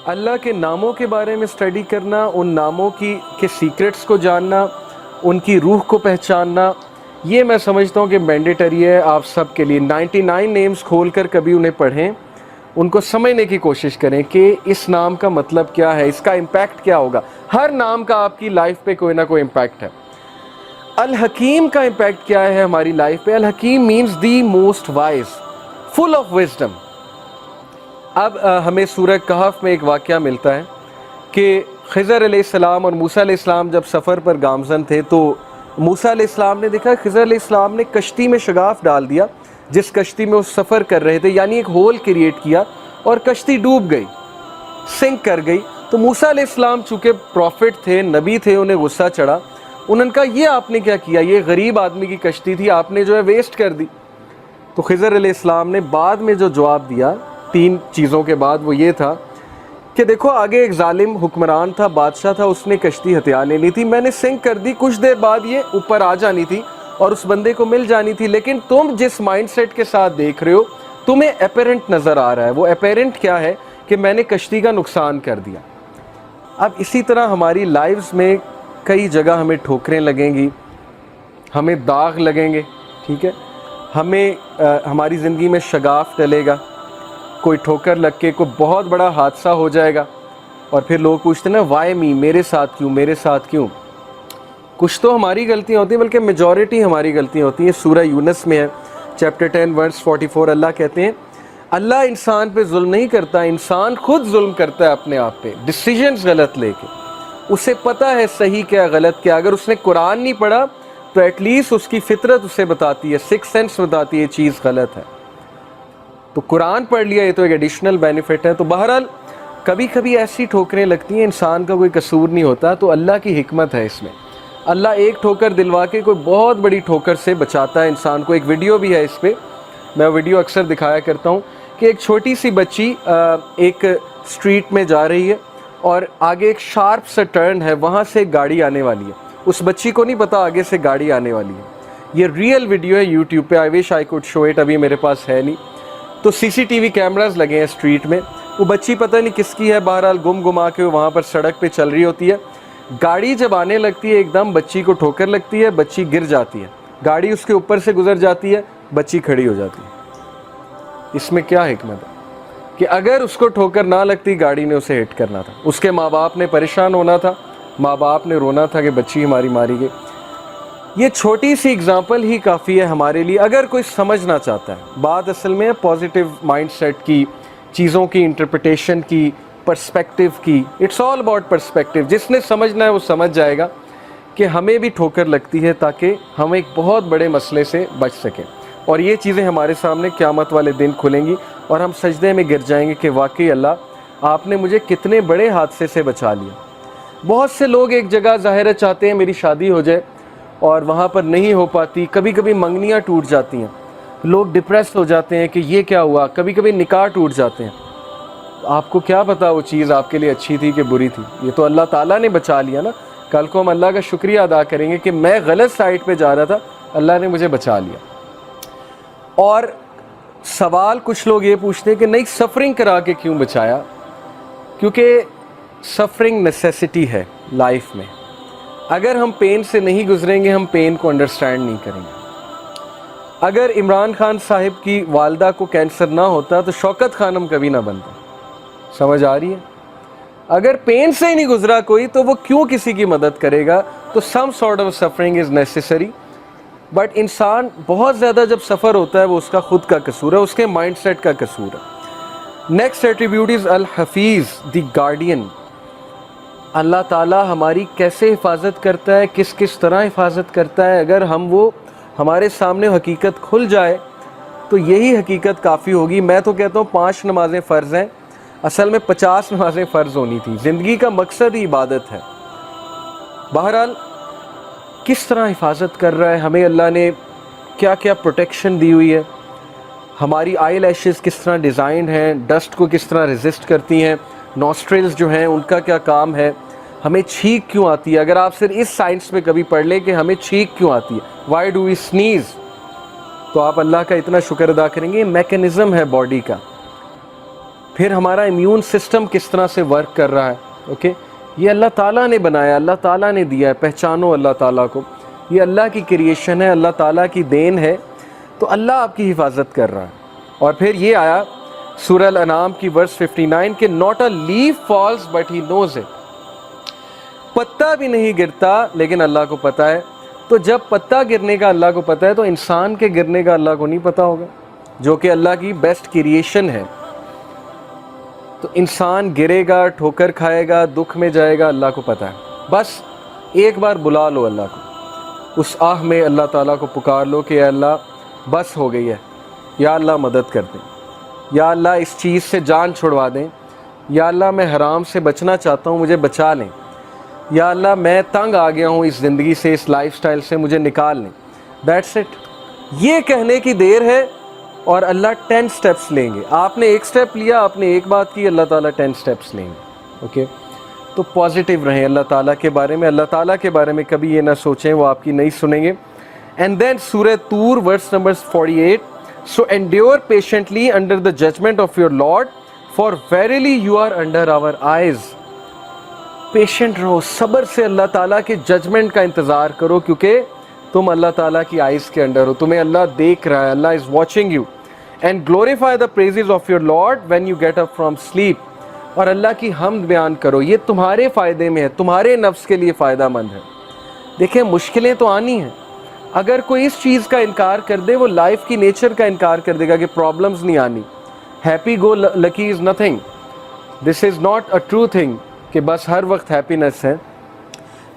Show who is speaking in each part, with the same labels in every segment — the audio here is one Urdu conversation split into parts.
Speaker 1: اللہ کے ناموں کے بارے میں اسٹڈی کرنا، ان ناموں کے سیکرٹس کو جاننا، ان کی روح کو پہچاننا، یہ میں سمجھتا ہوں کہ مینڈیٹری ہے آپ سب کے لیے۔ 99 نیمز کھول کر کبھی انہیں پڑھیں، ان کو سمجھنے کی کوشش کریں کہ اس نام کا مطلب کیا ہے، اس کا امپیکٹ کیا ہوگا۔ ہر نام کا آپ کی لائف پہ کوئی نہ کوئی امپیکٹ ہے۔ الحکیم کا امپیکٹ کیا ہے ہماری لائف پہ؟ الحکیم means the most wise, full of wisdom. اب ہمیں سورہ کہف میں ایک واقعہ ملتا ہے کہ خضر علیہ السلام اور موسیٰ علیہ السلام جب سفر پر گامزن تھے تو موسیٰ علیہ السلام نے دیکھا خضر علیہ السلام نے کشتی میں شگاف ڈال دیا جس کشتی میں وہ سفر کر رہے تھے، یعنی ایک ہول کریٹ کیا اور کشتی ڈوب گئی، سنک کر گئی۔ تو موسیٰ علیہ السلام چونکہ پروفٹ تھے، نبی تھے، انہیں غصہ چڑھا، انہوں نے کہا یہ آپ نے کیا کیا، یہ غریب آدمی کی کشتی تھی، آپ نے جو ہے ویسٹ کر دی۔ تو خضر علیہ السلام نے بعد میں جو جواب دیا 3 چیزوں کے بعد وہ یہ تھا کہ دیکھو آگے ایک ظالم حکمران تھا، بادشاہ تھا، اس نے کشتی ہتھیا لینی تھی، میں نے سنک کر دی، کچھ دیر بعد یہ اوپر آ جانی تھی اور اس بندے کو مل جانی تھی، لیکن تم جس مائنڈ سیٹ کے ساتھ دیکھ رہے ہو تمہیں اپیرنٹ نظر آ رہا ہے۔ وہ اپیرنٹ کیا ہے کہ میں نے کشتی کا نقصان کر دیا۔ اب اسی طرح ہماری لائفز میں کئی جگہ ہمیں ٹھوکریں لگیں گی، ہمیں داغ لگیں گے، ٹھیک ہے، ہمیں ہماری زندگی میں شگاف ڈلے گا، کوئی ٹھوکر لگ کے کوئی بہت بڑا حادثہ ہو جائے گا، اور پھر لوگ پوچھتے ہیں نا وائی می، میرے ساتھ کیوں، میرے ساتھ کیوں؟ کچھ تو ہماری غلطیاں ہوتی ہیں، بلکہ میجورٹی ہماری غلطیاں ہوتی ہیں۔ سورہ یونس میں ہے چیپٹر 10 ورس 44، اللہ کہتے ہیں اللہ انسان پہ ظلم نہیں کرتا، انسان خود ظلم کرتا ہے اپنے آپ پہ، ڈیسیژنز غلط لے کے۔ اسے پتہ ہے صحیح کیا غلط کیا، اگر اس نے قرآن نہیں پڑھا تو ایٹ لیسٹ اس کی فطرت اسے بتاتی ہے، 6 سینس بتاتی ہے یہ چیز غلط ہے۔ تو قرآن پڑھ لیا، یہ تو ایک ایڈیشنل بینیفٹ ہے۔ تو بہرحال کبھی کبھی ایسی ٹھوکریں لگتی ہیں، انسان کا کوئی قصور نہیں ہوتا، تو اللہ کی حکمت ہے اس میں۔ اللہ ایک ٹھوکر دلوا کے کوئی بہت بڑی ٹھوکر سے بچاتا ہے انسان کو۔ ایک ویڈیو بھی ہے اس پہ، میں ویڈیو اکثر دکھایا کرتا ہوں کہ ایک چھوٹی سی بچی ایک سٹریٹ میں جا رہی ہے اور آگے ایک شارپ سا ٹرن ہے، وہاں سے ایک گاڑی آنے والی ہے، اس بچی کو نہیں پتا آگے سے گاڑی آنے والی ہے۔ یہ ریئل ویڈیو ہے یوٹیوب پہ، آئی وش آئی کوڈ شو اٹ، ابھی میرے پاس ہے نہیں۔ تو CCTV کیمراز لگے ہیں اسٹریٹ میں، وہ بچی پتہ نہیں کس کی ہے، بہرحال گما کے وہاں پر سڑک پہ چل رہی ہوتی ہے۔ گاڑی جب آنے لگتی ہے ایک دم بچی کو ٹھوکر لگتی ہے، بچی گر جاتی ہے، گاڑی اس کے اوپر سے گزر جاتی ہے، بچی کھڑی ہو جاتی ہے۔ اس میں کیا حکمت ہے کہ اگر اس کو ٹھوکر نہ لگتی گاڑی نے اسے ہٹ کرنا تھا، اس کے ماں باپ نے پریشان ہونا تھا، ماں باپ نے رونا تھا کہ بچی ہماری ماری گئی۔ یہ چھوٹی سی اگزامپل ہی کافی ہے ہمارے لیے اگر کوئی سمجھنا چاہتا ہے۔ بات اصل میں پازیٹیو مائنڈ سیٹ کی، چیزوں کی انٹرپریٹیشن کی، پرسپیکٹیو کی۔ It's all about perspective. جس نے سمجھنا ہے وہ سمجھ جائے گا کہ ہمیں بھی ٹھوکر لگتی ہے تاکہ ہم ایک بہت بڑے مسئلے سے بچ سکیں، اور یہ چیزیں ہمارے سامنے قیامت والے دن کھلیں گی اور ہم سجدے میں گر جائیں گے کہ واقعی اللہ آپ نے مجھے کتنے بڑے حادثے سے بچا لیا۔ بہت سے لوگ ایک جگہ ظاہر چاہتے ہیں میری شادی ہو جائے اور وہاں پر نہیں ہو پاتی، کبھی کبھی منگنیاں ٹوٹ جاتی ہیں، لوگ ڈپریس ہو جاتے ہیں کہ یہ کیا ہوا، کبھی کبھی نکاح ٹوٹ جاتے ہیں۔ آپ کو کیا پتا وہ چیز آپ کے لیے اچھی تھی کہ بری تھی؟ یہ تو اللہ تعالیٰ نے بچا لیا نا۔ کل کو ہم اللہ کا شکریہ ادا کریں گے کہ میں غلط سائٹ پہ جا رہا تھا، اللہ نے مجھے بچا لیا۔ اور سوال کچھ لوگ یہ پوچھتے ہیں کہ نہیں سفرنگ کرا کے کیوں بچایا؟ کیونکہ سفرنگ نیسیسٹی ہے لائف میں۔ اگر ہم پین سے نہیں گزریں گے ہم پین کو انڈرسٹینڈ نہیں کریں گے۔ اگر عمران خان صاحب کی والدہ کو کینسر نہ ہوتا تو شوکت خانم کبھی نہ بنتا۔ سمجھ آ رہی ہے؟ اگر پین سے ہی نہیں گزرا کوئی تو وہ کیوں کسی کی مدد کرے گا؟ تو some sort of suffering is necessary, but انسان بہت زیادہ جب سفر ہوتا ہے وہ اس کا خود کا قصور ہے، اس کے مائنڈ سیٹ کا قصور ہے۔ نیکسٹ ایٹریبیوٹ از الحفیظ، دی گارڈین۔ اللہ تعالیٰ ہماری کیسے حفاظت کرتا ہے، کس کس طرح حفاظت کرتا ہے، اگر وہ ہمارے سامنے حقیقت کھل جائے تو یہی حقیقت کافی ہوگی۔ میں تو کہتا ہوں 5 نمازیں فرض ہیں، اصل میں 50 نمازیں فرض ہونی تھی۔ زندگی کا مقصد ہی عبادت ہے۔ بہرحال کس طرح حفاظت کر رہا ہے ہمیں اللہ نے، کیا کیا پروٹیکشن دی ہوئی ہے، ہماری آئی لیشز کس طرح ڈیزائنڈ ہیں، ڈسٹ کو کس طرح ریزسٹ کرتی ہیں، نوسٹرلز جو ہیں ان کا کیا کام ہے، ہمیں چھینک کیوں آتی ہے۔ اگر آپ صرف اس سائنس میں کبھی پڑھ لیں کہ ہمیں چھینک کیوں آتی ہے، وائی ڈو وی سنیز، تو آپ اللہ کا اتنا شکر ادا کریں گے۔ یہ میکینزم ہے باڈی کا۔ پھر ہمارا امیون سسٹم کس طرح سے ورک کر رہا ہے. اوکے, یہ اللہ تعالیٰ نے بنایا, اللہ تعالیٰ نے دیا ہے. پہچانو اللہ تعالیٰ کو, یہ اللہ کی کریشن ہے, اللہ تعالیٰ کی دین ہے. تو اللہ آپ کی حفاظت کر رہا ہے. اور پھر یہ آیا سورہ الانعام کی ورس 59 کہ not a leaf falls but he knows it. پتا بھی نہیں گرتا لیکن اللہ کو پتا ہے. تو جب پتا گرنے کا اللہ کو پتا ہے تو انسان کے گرنے کا اللہ کو نہیں پتا ہوگا, جو کہ اللہ کی بیسٹ کریشن ہے. تو انسان گرے گا, ٹھوکر کھائے گا, دکھ میں جائے گا, اللہ کو پتا ہے. بس ایک بار بلا لو اللہ کو, اس آہ میں اللہ تعالیٰ کو پکار لو کہ اے اللہ بس ہو گئی ہے, یا اللہ مدد کر دیں, یا اللہ اس چیز سے جان چھڑوا دیں, یا اللہ میں حرام سے بچنا چاہتا ہوں, مجھے بچا لیں, یا اللہ میں تنگ آ گیا ہوں اس زندگی سے, اس لائف سٹائل سے, مجھے نکال لیں. That's it. یہ کہنے کی دیر ہے اور اللہ 10 سٹیپس لیں گے. آپ نے ایک سٹیپ لیا, آپ نے ایک بات کی, اللہ تعالیٰ 10 سٹیپس لیں گے. اوکے, تو پازیٹیو رہیں اللہ تعالیٰ کے بارے میں. اللہ تعالیٰ کے بارے میں کبھی یہ نہ سوچیں وہ آپ کی نہیں سنیں گے. اینڈ دین سورہ طور verse number 48, so endure patiently under the judgment of your Lord, for verily you are under our eyes. Patient رہو, صبر سے اللہ تعالیٰ کے ججمنٹ کا انتظار کرو, کیونکہ تم اللہ تعالیٰ کی آئیز کے انڈر ہو, تمہیں اللہ دیکھ رہا ہے, Allah is watching you. And glorify the praises of your Lord when you get up from sleep. اور اللہ کی حمد بیان کرو, یہ تمہارے فائدے میں ہے, تمہارے نفس کے لیے فائدہ مند ہے. دیکھیں مشکلیں تو آنی ہیں. اگر کوئی اس چیز کا انکار کر دے, وہ لائف کی نیچر کا انکار کر دے گا کہ پرابلمز نہیں آنی. Happy go lucky is nothing. This is not a true thing کہ بس ہر وقت ہیپینس ہے.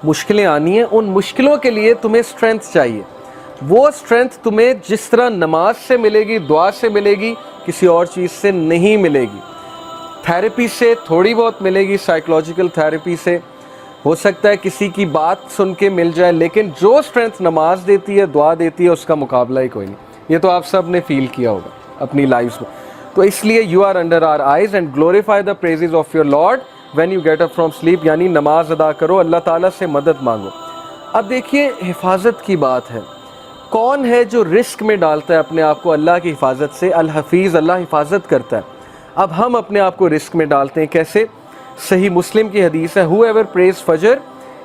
Speaker 1: مشکلیں آنی ہیں, ان مشکلوں کے لیے تمہیں اسٹرینتھ چاہیے. وہ اسٹرینتھ تمہیں جس طرح نماز سے ملے گی, دعا سے ملے گی, کسی اور چیز سے نہیں ملے گی. تھیراپی سے تھوڑی بہت ملے گی, سائیکولوجیکل تھیراپی سے ہو سکتا ہے کسی کی بات سن کے مل جائے, لیکن جو اسٹرینتھ نماز دیتی ہے, دعا دیتی ہے, اس کا مقابلہ ہی کوئی نہیں. یہ تو آپ سب نے فیل کیا ہوگا اپنی لائف میں. تو اس لیے you are under our eyes and glorify the praises of your Lord when you get up from sleep. یعنی نماز ادا کرو, اللہ تعالیٰ سے مدد مانگو. اب دیکھیے حفاظت کی بات ہے. کون ہے جو رسک میں ڈالتا ہے اپنے آپ کو اللہ کی حفاظت سے؟ الحفیظ, اللہ حفاظت کرتا ہے. اب ہم اپنے آپ کو رسک میں ڈالتے ہیں کیسے؟ صحیح مسلم کی حدیث ہے, whoever prays Fajr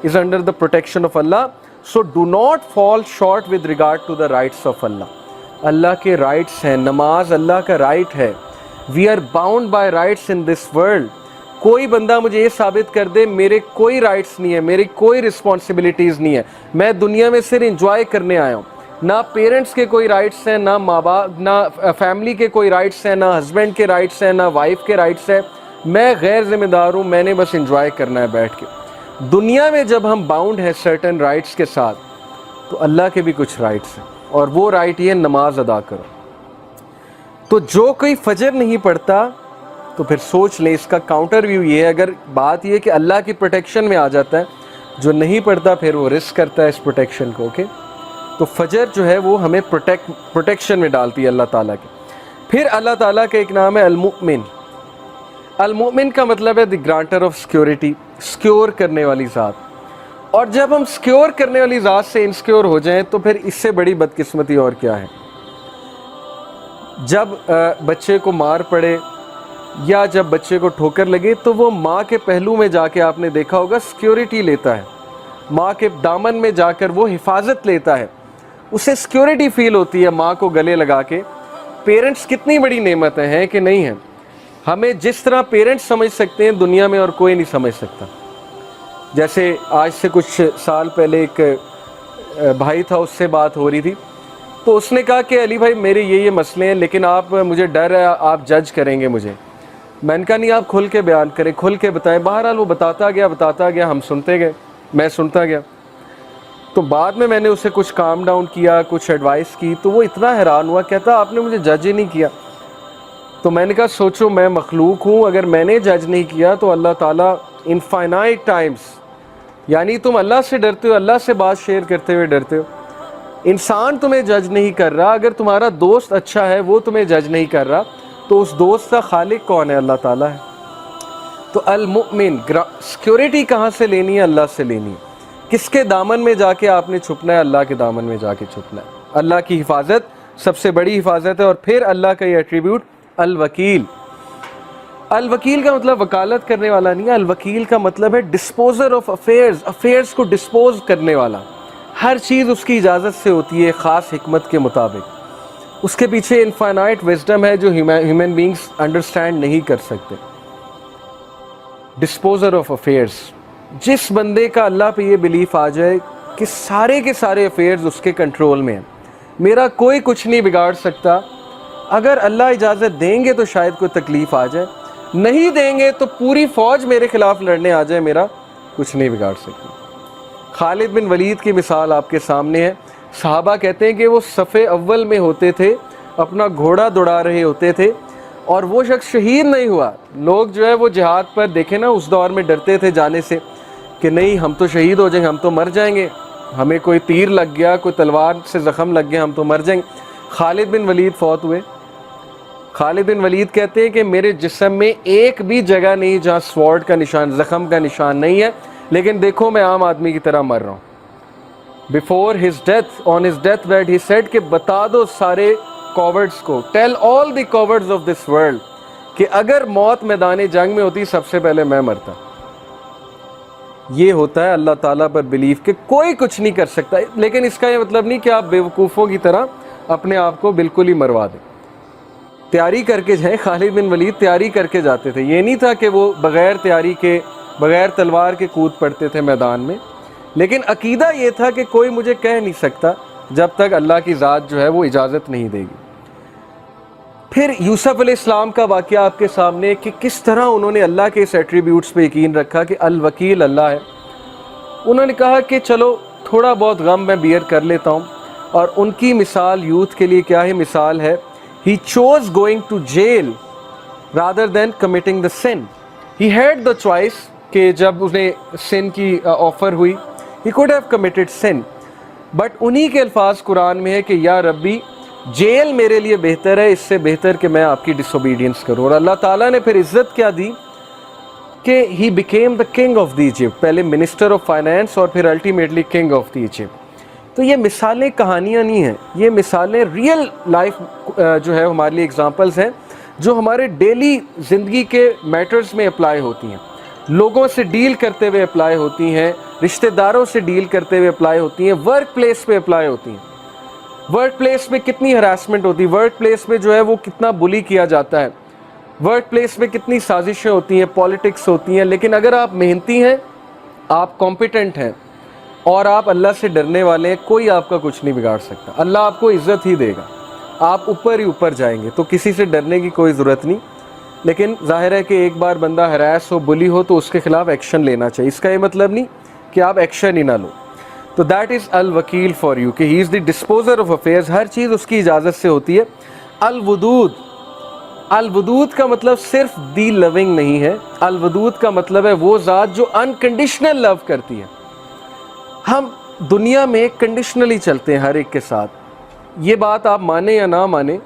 Speaker 1: is under the protection of Allah, so do not fall short with regard to the rights of Allah. اللہ کے رائٹس ہیں, نماز اللہ کا رائٹ ہے. we are bound by rights in this world. کوئی بندہ مجھے یہ ثابت کر دے میرے کوئی رائٹس نہیں ہے, میری کوئی رسپانسبلٹیز نہیں ہے, میں دنیا میں صرف انجوائے کرنے آیا ہوں. نہ پیرنٹس کے کوئی رائٹس ہیں, نہ ماں باپ, نہ فیملی کے کوئی رائٹس ہیں, نہ ہسبینڈ کے رائٹس ہیں, نہ وائف کے رائٹس ہیں. میں غیر ذمہ دار ہوں, میں نے بس انجوائے کرنا ہے بیٹھ کے. دنیا میں جب ہم باؤنڈ ہیں سرٹن رائٹس کے ساتھ, تو اللہ کے بھی کچھ رائٹس ہیں, اور وہ رائٹ یہ نماز ادا کرو. تو جو کوئی فجر نہیں پڑھتا تو پھر سوچ لیں, اس کا کاؤنٹر ویو یہ ہے, اگر بات یہ کہ اللہ کی پروٹیکشن میں آ جاتا ہے, جو نہیں پڑھتا پھر وہ رسک کرتا ہے اس پروٹیکشن کو. اوکے, تو فجر جو ہے وہ ہمیں پروٹیکشن میں ڈالتی ہے اللہ تعالیٰ کی. پھر اللہ تعالیٰ کا ایک نام ہے المؤمن. المؤمن کا مطلب ہے دی گرانٹر آف سیکیورٹی, سیکیور کرنے والی ذات. اور جب ہم سیکیور کرنے والی ذات سے انسیکیور ہو جائیں تو پھر اس سے بڑی بدقسمتی اور کیا ہے. جب بچے کو مار پڑے یا جب بچے کو ٹھوکر لگے تو وہ ماں کے پہلو میں جا کے آپ نے دیکھا ہوگا سیکیورٹی لیتا ہے, ماں کے دامن میں جا کر وہ حفاظت لیتا ہے, اسے سیکیورٹی فیل ہوتی ہے ماں کو گلے لگا کے. پیرنٹس کتنی بڑی نعمتیں ہیں کہ نہیں ہیں. ہمیں جس طرح پیرنٹس سمجھ سکتے ہیں دنیا میں اور کوئی نہیں سمجھ سکتا. جیسے آج سے کچھ سال پہلے ایک بھائی تھا, اس سے بات ہو رہی تھی, تو اس نے کہا کہ علی بھائی میرے یہ مسئلے ہیں, لیکن آپ, مجھے ڈر ہے آپ جج کریں گے مجھے. میں نے کہا نہیں, آپ کھل کے بیان کریں, کھل کے بتائیں. بہرحال وہ بتاتا گیا, ہم سنتے گئے, میں سنتا گیا. تو بعد میں نے اسے کچھ کام ڈاؤن کیا, کچھ ایڈوائس کی, تو وہ اتنا حیران ہوا, کہتا آپ نے مجھے جج ہی نہیں کیا. تو میں نے کہا سوچو, میں مخلوق ہوں, اگر میں نے جج نہیں کیا تو اللہ تعالیٰ انفائنائٹ ٹائمز, یعنی تم اللہ سے ڈرتے ہو, اللہ سے بات شیئر کرتے ہوئے ڈرتے ہو. انسان تمہیں جج نہیں کر رہا, اگر تمہارا دوست اچھا ہے وہ تمہیں جج نہیں کر رہا, تو اس دوست کا خالق کون ہے؟ اللہ تعالیٰ ہے. تو المؤمن, سیکیورٹی کہاں سے لینی ہے؟ اللہ سے لینی ہے. کس کے دامن میں جا کے آپ نے چھپنا ہے؟ اللہ کے دامن میں جا کے چھپنا ہے. اللہ کی حفاظت سب سے بڑی حفاظت ہے. اور پھر اللہ کا یہ ایٹریبیوٹ الوکیل, الوکیل کا مطلب وکالت کرنے والا نہیں ہے، الوکیل کا مطلب ہے ڈسپوزر آف افیئرز، افیئرز کو ڈسپوز کرنے والا. ہر چیز اس کی اجازت سے ہوتی ہے خاص حکمت کے مطابق. اس کے پیچھے انفائنائٹ وزڈم ہے جو ہیومن بینگز انڈرسٹینڈ نہیں کر سکتے. ڈسپوزر آف افیئرز، جس بندے کا اللہ پہ یہ بلیف آ جائے کہ سارے کے سارے افیئرز اس کے کنٹرول میں ہیں، میرا کوئی کچھ نہیں بگاڑ سکتا، اگر اللہ اجازت دیں گے تو شاید کوئی تکلیف آ جائے، نہیں دیں گے تو پوری فوج میرے خلاف لڑنے آ جائے، میرا کچھ نہیں بگاڑ سکتی. خالد بن ولید کی مثال آپ کے سامنے ہے. صحابہ کہتے ہیں کہ وہ صف اول میں ہوتے تھے، اپنا گھوڑا دوڑا رہے ہوتے تھے اور وہ شخص شہید نہیں ہوا. لوگ جو ہے وہ جہاد پر دیکھیں نا اس دور میں ڈرتے تھے جانے سے کہ نہیں ہم تو شہید ہو جائیں گے، ہم تو مر جائیں گے، ہمیں کوئی تیر لگ گیا، کوئی تلوار سے زخم لگ گیا، ہم تو مر جائیں گے. خالد بن ولید فوت ہوئے. خالد بن ولید کہتے ہیں کہ میرے جسم میں ایک بھی جگہ نہیں جہاں سوارڈ کا نشان، زخم کا نشان نہیں ہے، لیکن دیکھو میں عام آدمی کی طرح مر رہا ہوں. Before his death, on his deathbed, he said کہ بتا دو سارے cowards کو, tell all the cowards of this world کہ اگر موت میدان جنگ میں ہوتی سب سے پہلے میں مرتا. یہ ہوتا ہے اللہ تعالیٰ پر بلیف کہ کوئی کچھ نہیں کر سکتا. لیکن اس کا یہ مطلب نہیں کہ آپ بیوقوفوں کی طرح اپنے آپ کو بالکل ہی مروا دیں. تیاری کر کے جائیں. خالد بن ولید تیاری کر کے جاتے تھے. یہ نہیں تھا کہ وہ بغیر تیاری کے، بغیر تلوار کے کود پڑتے تھے میدان میں، لیکن عقیدہ یہ تھا کہ کوئی مجھے کہہ نہیں سکتا جب تک اللہ کی ذات جو ہے وہ اجازت نہیں دے گی. پھر یوسف علیہ السلام کا واقعہ آپ کے سامنے کہ کس طرح انہوں نے اللہ کے اس ایٹریبیوٹس پہ یقین رکھا کہ الوکیل اللہ ہے. انہوں نے کہا کہ چلو تھوڑا بہت غم میں بیئر کر لیتا ہوں. اور ان کی مثال یوتھ کے لیے کیا ہے؟ مثال ہے he chose going to jail rather than committing the sin. He had the choice کہ جب انہیں sin کی آفر ہوئی he could have committed sin, but انہی کے الفاظ قرآن میں ہے کہ یا ربی جیل میرے لیے بہتر ہے اس سے بہتر کہ میں آپ کی ڈس اوبیڈینس کروں. اور اللہ تعالیٰ نے پھر عزت کیا دی کہ he became the king of the Egypt, پہلے minister of finance اور پھر ultimately king of the Egypt. تو یہ مثالیں کہانیاں نہیں ہیں، یہ مثالیں ریئل لائف جو ہے ہمارے لیے اگزامپلز ہیں جو ہمارے ڈیلی زندگی کے میٹرز میں اپلائی ہوتی ہیں، لوگوں سے ڈیل کرتے ہوئے اپلائی ہوتی ہیں، رشتہ داروں سے ڈیل کرتے ہوئے اپلائی ہوتی ہیں، ورک پلیس پہ اپلائی ہوتی ہیں. ورک پلیس میں کتنی ہراسمنٹ ہوتی ہے، ورک پلیس میں جو ہے وہ کتنا بلی کیا جاتا ہے، ورک پلیس میں کتنی سازشیں ہوتی ہیں، پالیٹکس ہوتی ہیں. لیکن اگر آپ محنتی ہیں، آپ کمپیٹنٹ ہیں اور آپ اللہ سے ڈرنے والے ہیں، کوئی آپ کا کچھ نہیں بگاڑ سکتا. اللہ آپ کو عزت ہی دے گا، آپ اوپر ہی اوپر جائیں گے. تو کسی سے ڈرنے کی کوئی ضرورت نہیں. لیکن ظاہر ہے کہ ایک بار بندہ ہراس ہو، بلی ہو تو اس کے خلاف ایکشن لینا چاہیے. اس کا یہ مطلب نہیں کہ آپ ایکشن ہی نہ لو. تو دیٹ از الوکیل فار یو کہ ہی از دی ڈسپوزر آف افیئرز. ہر چیز اس کی اجازت سے ہوتی ہے. الودود، الودود کا مطلب صرف دی لونگ نہیں ہے. الودود کا مطلب ہے وہ ذات جو انکنڈیشنل لو کرتی ہے. ہم دنیا میں کنڈیشنلی چلتے ہیں ہر ایک کے ساتھ. یہ بات آپ مانیں یا نہ مانیں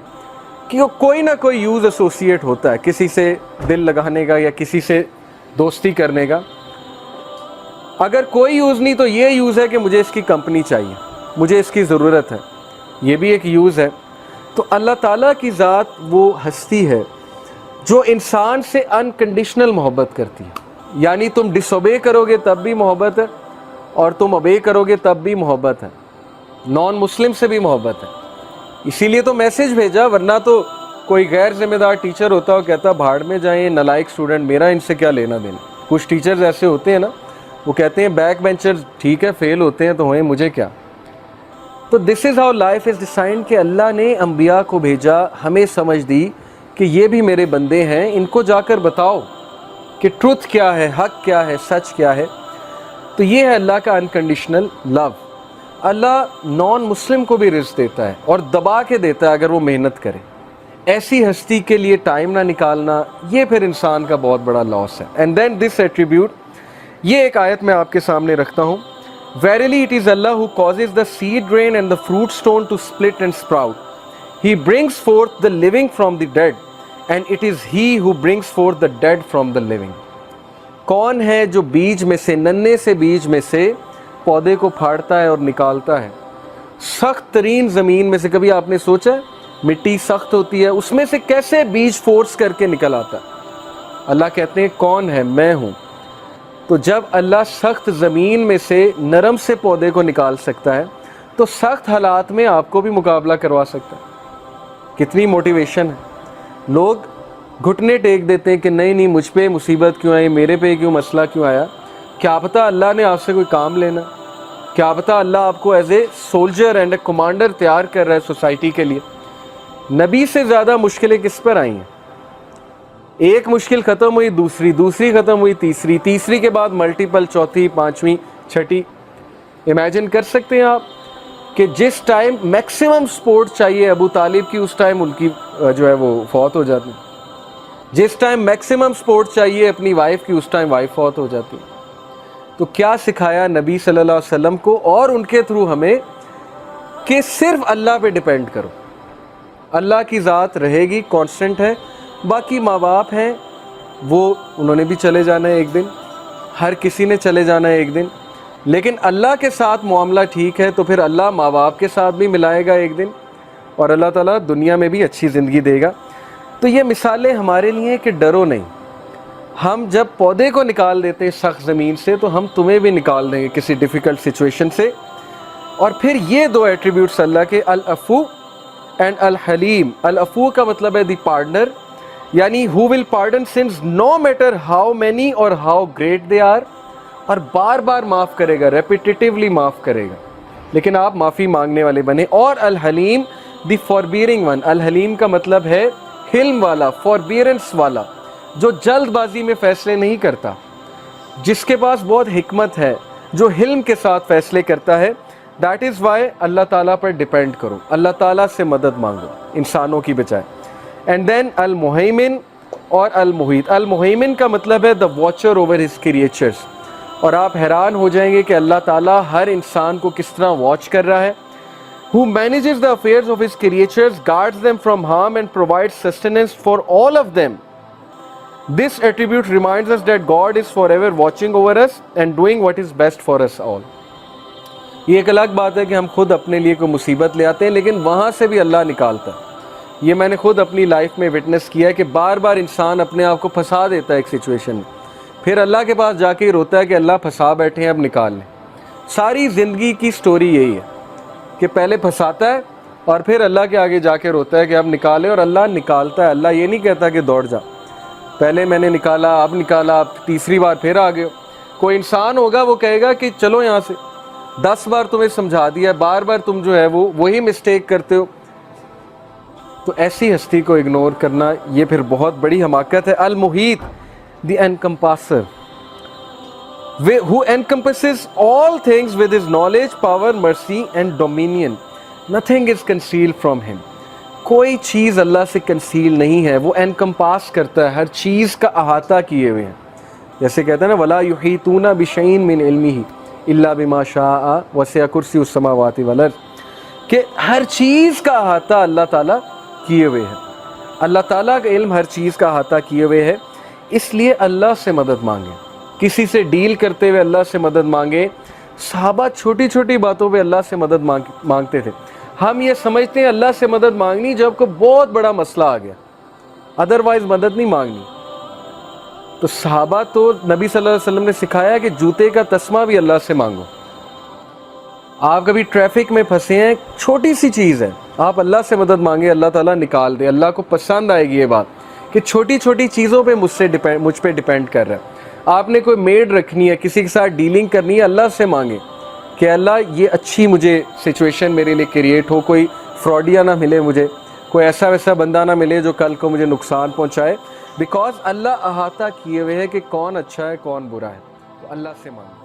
Speaker 1: کہ کوئی نہ کوئی یوز ایسوسیٹ ہوتا ہے کسی سے دل لگانے کا یا کسی سے دوستی کرنے کا. اگر کوئی یوز نہیں تو یہ یوز ہے کہ مجھے اس کی کمپنی چاہیے، مجھے اس کی ضرورت ہے، یہ بھی ایک یوز ہے. تو اللہ تعالیٰ کی ذات وہ ہستی ہے جو انسان سے انکنڈیشنل محبت کرتی ہے. یعنی تم ڈس اوبے کرو گے تب بھی محبت ہے اور تم اوبے کرو گے تب بھی محبت ہے. نان مسلم سے بھی محبت ہے. اسی لیے تو میسج بھیجا، ورنہ تو کوئی غیر ذمہ دار ٹیچر ہوتا اور کہتا بھاڑ میں جائیں نالائق اسٹوڈنٹ، میرا ان سے کیا لینا دینا. کچھ ٹیچرز ایسے ہوتے ہیں نا، وہ کہتے ہیں بیک بینچر ٹھیک ہے فیل ہوتے ہیں تو ہوئیں، مجھے کیا. تو this is how life is designed کہ اللہ نے انبیاء کو بھیجا، ہمیں سمجھ دی کہ یہ بھی میرے بندے ہیں، ان کو جا کر بتاؤ کہ ٹروتھ کیا ہے، حق کیا ہے، سچ کیا ہے. تو یہ ہے اللہ کا انکنڈیشنل لو. اللہ نان مسلم کو بھی رزق دیتا ہے اور دبا کے دیتا ہے اگر وہ محنت کرے. ایسی ہستی کے لیے ٹائم نہ نکالنا، یہ پھر انسان کا بہت بڑا لاس ہے. اینڈ دین دس ایٹریبیوٹ، یہ ایک آیت میں آپ کے سامنے رکھتا ہوں. Verily it is Allah who causes the seed grain and the fruit stone to split and sprout. He brings forth the living from the dead, and it is He who brings forth the dead from the living. کون ہے جو بیج میں سے، ننے سے بیج میں سے پودے کو پھاڑتا ہے اور نکالتا ہے؟ سخت ترین زمین میں سے، کبھی آپ نے سوچا ہے مٹی سخت ہوتی ہے، اس میں سے کیسے بیج فورس کر کے نکل آتا ہے؟ اللہ کہتے ہیں کون ہے؟ میں ہوں۔ تو جب اللہ سخت زمین میں سے نرم سے پودے کو نکال سکتا ہے تو سخت حالات میں آپ کو بھی مقابلہ کروا سکتا ہے۔ کتنی موٹیویشن ہے۔ لوگ گھٹنے ٹیک دیتے ہیں کہ نہیں نہیں مجھ پہ مصیبت کیوں آئی، میرے پہ کیوں مسئلہ کیوں آیا۔ کیا پتہ اللہ نے آپ سے کوئی کام لینا، کیا پتہ اللہ آپ کو as a soldier and a commander تیار کر رہا ہے سوسائٹی کے لیے۔ نبی سے زیادہ مشکلیں کس پر آئی ہیں؟ ایک مشکل ختم ہوئی، دوسری ختم ہوئی، تیسری کے بعد ملٹیپل، چوتھی، پانچویں، چھٹی۔ امیجن کر سکتے ہیں آپ کہ جس ٹائم میکسیمم سپورٹ چاہیے ابو طالب کی، اس ٹائم ان کی جو ہے وہ فوت ہو جاتی، جس ٹائم میکسیمم سپورٹ چاہیے اپنی وائف کی، اس ٹائم وائف فوت ہو جاتی۔ تو کیا سکھایا نبی صلی اللہ علیہ وسلم کو اور ان کے تھرو ہمیں کہ صرف اللہ پہ ڈیپینڈ کرو۔ اللہ کی ذات رہے گی، کانسٹنٹ ہے۔ باقی ماں باپ ہیں وہ انہوں نے بھی چلے جانا ہے ایک دن، ہر کسی نے چلے جانا ہے ایک دن، لیکن اللہ کے ساتھ معاملہ ٹھیک ہے تو پھر اللہ ماں باپ کے ساتھ بھی ملائے گا ایک دن، اور اللہ تعالیٰ دنیا میں بھی اچھی زندگی دے گا۔ تو یہ مثالیں ہمارے لیے کہ ڈرو نہیں۔ ہم جب پودے کو نکال دیتے ہیں سخت زمین سے تو ہم تمہیں بھی نکال دیں گے کسی ڈیفیکلٹ سچویشن سے۔ اور پھر یہ دو ایٹریبیوٹس اللہ کے، العفو اینڈ الحلیم۔ العفو کا مطلب ہے دی پارڈنر، یعنی who will pardon sins no matter how many or how great they are، اور بار بار معاف کرے گا، ریپیٹیٹیولی معاف کرے گا، لیکن آپ معافی مانگنے والے بنے۔ اور الحلیم دی فاربیئرنگ ون۔ الحلیم کا مطلب ہے حلم والا، فاربیئرنس والا، جو جلد بازی میں فیصلے نہیں کرتا، جس کے پاس بہت حکمت ہے، جو حلم کے ساتھ فیصلے کرتا ہے۔ دیٹ از وائی اللہ تعالیٰ پر ڈیپینڈ کرو، اللہ تعالیٰ سے مدد مانگو انسانوں کی بجائے۔ اینڈ دین المہیمن اور المحیط۔ المہیمن کا مطلب ہے دا واچر اوور ہز کریچرز، اور آپ حیران ہو جائیں گے کہ اللہ تعالیٰ ہر انسان کو کس طرح واچ کر رہا ہے۔ who manages the affairs of his creatures, guards them from harm and provides sustenance for all of them. This attribute reminds us that God is forever watching over us and doing what is best for us all. یہ ایک الگ بات ہے کہ ہم خود اپنے لیے کوئی مصیبت لے آتے ہیں، لیکن وہاں سے بھی اللہ نکالتا ہے۔ یہ میں نے خود اپنی لائف میں وٹنس کیا ہے کہ بار بار انسان اپنے آپ کو پھنسا دیتا ہے ایک سچویشن میں، پھر اللہ کے پاس جا کے روتا ہے کہ اللہ پھنسا بیٹھے ہیں، اب نکال لیں۔ ساری زندگی کی سٹوری یہی ہے کہ پہلے پھنساتا ہے اور پھر اللہ کے آگے جا کے روتا ہے کہ اب نکالے، اور اللہ نکالتا ہے۔ اللہ یہ نہیں کہتا کہ دوڑ جا، پہلے میں نے نکالا، اب نکالا، اب تیسری بار پھر آ گئے۔ کوئی انسان ہوگا وہ کہے گا کہ چلو یہاں سے، 10 بار تمہیں سمجھا دیا، بار بار تم جو ہے وہی مسٹیک کرتے ہو۔ تو ایسی ہستی کو اگنور کرنا یہ پھر بہت بڑی حماقت ہے۔ المحیط دی انکمپاسر، who encompasses all things with his knowledge, power, mercy and dominion. Nothing is concealed from him. کوئی چیز اللہ سے کنسیل نہیں ہے، وہ انکمپاس کرتا ہے، ہر چیز کا احاطہ کیے ہوئے ہیں۔ جیسے کہتے ہیں نا وَلَا يُحِيطُونَ بِشَيْءٍ مِّنْ عِلْمِهِ إِلَّا بِمَا شَاءَ وَسِعَ كُرْسِيُّهُ السَّمَاوَاتِ وَالْأَرْضِ، کہ ہر چیز کا احاطہ اللہ تعالیٰ کیے ہوئے ہے۔ اللہ تعالیٰ کا علم ہر چیز کا احاطہ کیے ہوئے ہے، اس لیے اللہ سے مدد مانگیں، کسی سے ڈیل کرتے ہوئے اللہ سے مدد مانگیں۔ صحابہ چھوٹی چھوٹی باتوں پہ اللہ سے مدد مانگتے تھے۔ ہم یہ سمجھتے ہیں اللہ سے مدد مانگنی جب کوئی بہت بڑا مسئلہ آ گیا، ادروائز مدد نہیں مانگنی۔ تو صحابہ تو نبی صلی اللہ علیہ وسلم نے سکھایا کہ جوتے کا تسمہ بھی اللہ سے مانگو۔ آپ کبھی ٹریفک میں پھنسے ہیں، چھوٹی سی چیز ہے، آپ اللہ سے مدد مانگے، اللہ تعالیٰ نکال دے۔ اللہ کو پسند آئے گی یہ بات کہ چھوٹی چھوٹی چیزوں پہ مجھ پہ ڈیپینڈ کر رہا ہے۔ آپ نے کوئی میڈ رکھنی ہے، کسی کے ساتھ ڈیلنگ کرنی ہے، اللہ سے مانگیں کہ اللہ یہ اچھی مجھے سچویشن میرے لیے کریٹ ہو، کوئی فراڈیا نہ ملے مجھے، کوئی ایسا ویسا بندہ نہ ملے جو کل کو مجھے نقصان پہنچائے، بیکاز اللہ احاطہ کیے ہوئے ہے کہ کون اچھا ہے کون برا ہے، تو اللہ سے مانگیں۔